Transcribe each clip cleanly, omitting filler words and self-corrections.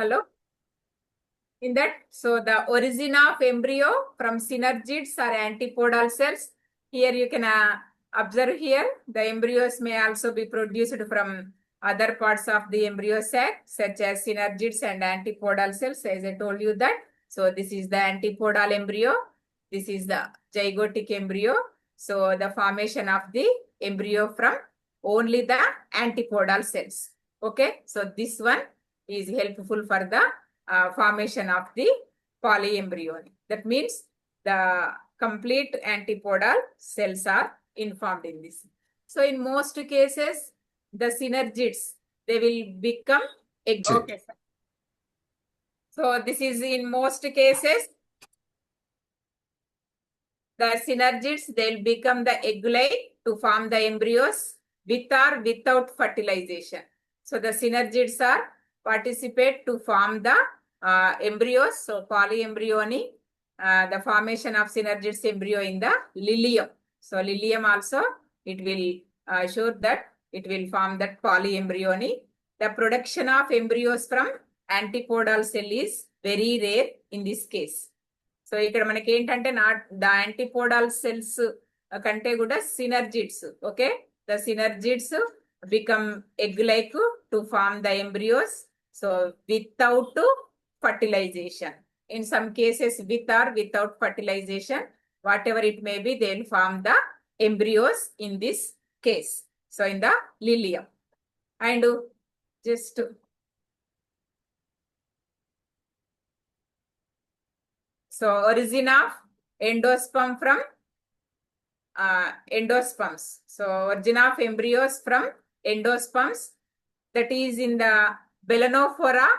Hello. In that, so the origin of embryo from synergids or antipodal cells. Here you can observe here the embryos may also be produced from other parts of the embryo sac, such as synergids and antipodal cells, as I told you that. So this is the antipodal embryo. This is the zygotic embryo. So the formation of the embryo from only the antipodal cells. Okay. So this one is helpful for the formation of the polyembryony. That means the complete antipodal cells are informed in this. So in most cases, the synergids, they will become egg. Okay, sir. So this is in most cases, the synergids, they'll become the egg-like to form the embryos with or without fertilization. So the synergids are participate to form the embryos. So polyembryony, the formation of synergids embryo in the lilium. So lilium also, it will show that it will form that polyembryony. The production of embryos from antipodal cell is very rare in this case. So ఇక్కడ మనకి ఏంటంటే the antipodal cells కంటే కూడా synergids okay the synergids become egg like to form the embryos so without fertilization. In some cases with or without fertilization, whatever it may be, they'll form the embryos in this case. So in the lilium. And just so origin of endosperm from endosperms. So origin of embryos from endosperms, that is in the Belanophora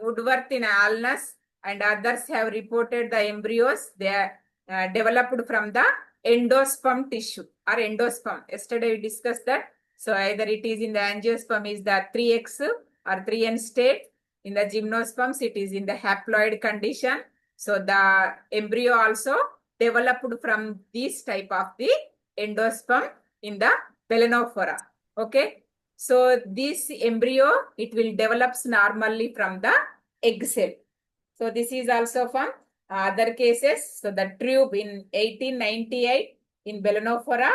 Woodworth in Alnus and others have reported the embryos they are developed from the endosperm tissue or endosperm. Yesterday we discussed that. So either it is in the angiosperm is the 3X or 3N state. In the gymnosperms, it is in the haploid condition. So the embryo also developed from this type of the endosperm in the Belanophora. Okay. So this embryo, it will develops normally from the egg cell. So this is also from other cases. So the tube in 1898 in Belanophora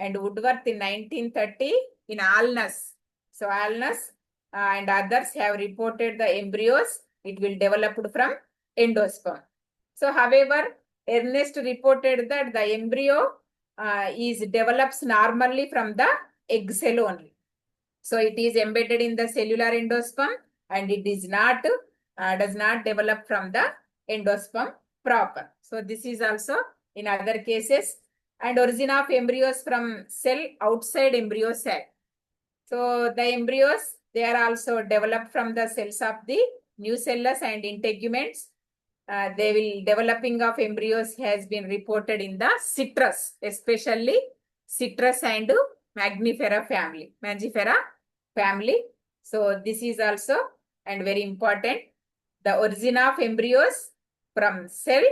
and Woodworth in 1930 in Alnus. So Alnus and others have reported the embryos, it will developed from endosperm. So however, Ernest reported that the embryo is develops normally from the egg cell only. So it is embedded in the cellular endosperm and it is not does not develop from the endosperm proper. So this is also in other cases. And origin of embryos from cell outside embryo sac. So the embryos, they are also developed from the cells of the nucellus and integuments. They will developing of embryos has been reported in the citrus, especially citrus and Mangifera family. So this is also and very important. The origin of embryos from cell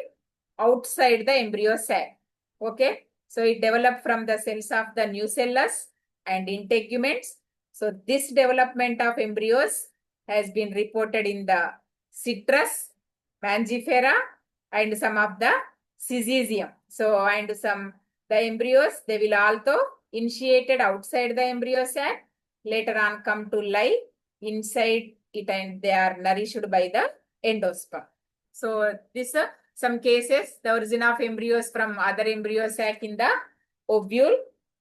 outside the embryo sac. Okay. So it developed from the cells of the nucellus and integuments. So this development of embryos has been reported in the citrus, Mangifera and some of the Syzygium. So and some the embryos, they will also initiated outside the embryo sac, later on come to lie inside it and they are nourished by the endosperm. So this some cases, the origin of embryos from other embryo sac in the ovule.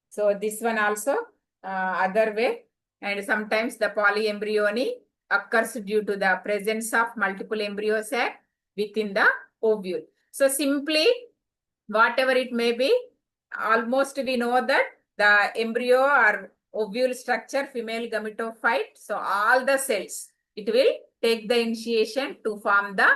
So this one also other way. And sometimes the polyembryony occurs due to the presence of multiple embryo sac within the ovule. So simply, whatever it may be, almost we know that the embryo or ovule structure, female gametophyte. So all the cells, it will take the initiation to form the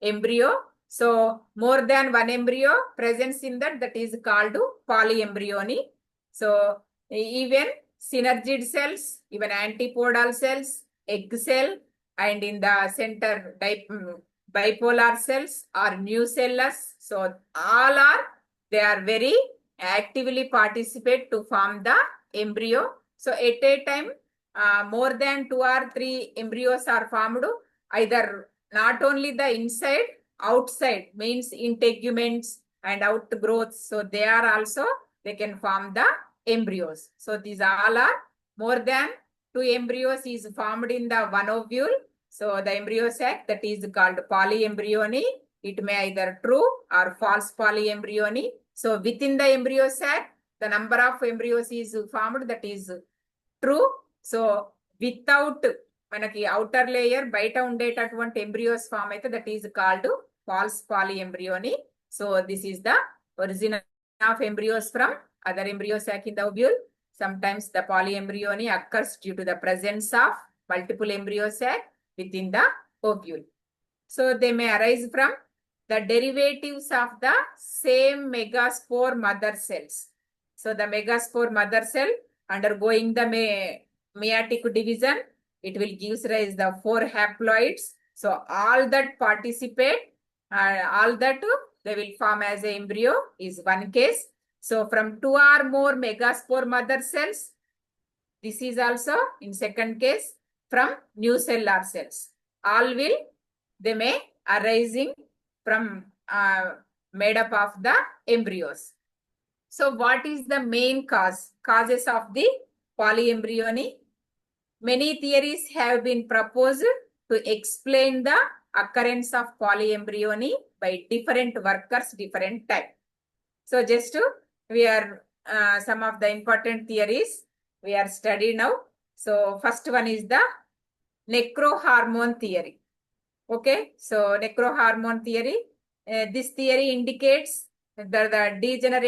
embryo. So more than one embryo presence in that is called polyembryony. So even synergid cells, even antipodal cells, egg cell, and in the center bipolar cells or nucellus. So all are, they are very actively participate to form the embryo. So at a time, more than 2 or 3 embryos are formed, either not only the inside, outside means integuments and outgrowths. So they are also, they can form the embryos. So these all are more than 2 embryos is formed in the one ovule. So the embryo sac, that is called polyembryony. It may either true or false polyembryony. So within the embryo sac, the number of embryos is formed, that is true. So without మనకి outer layer బయట ఉండేటటువంటి embryos form అయితే that is called false polyembryony. So this is the origin of embryos from other embryo sac in the ovule. Sometimes the polyembryony occurs due to the presence of multiple embryo sac within the ovule. So they may arise from the derivatives of the same megaspore mother cells. So the megaspore mother cell undergoing the meiotic division, it will give rise the 4 haploids. So all that participate, all that they will form as an embryo is one case. So from 2 or more megaspore mother cells, this is also in second case from nucellar cells. All will, they may arising from made up of the embryos. So what is the main causes of the polyembryony? Many theories have been proposed to explain the occurrence of polyembryony by different workers, different type. So just we are some of the important theories we are studying now. So first one is the necrohormone theory. Okay, so necrohormone theory. This theory indicates that the degeneration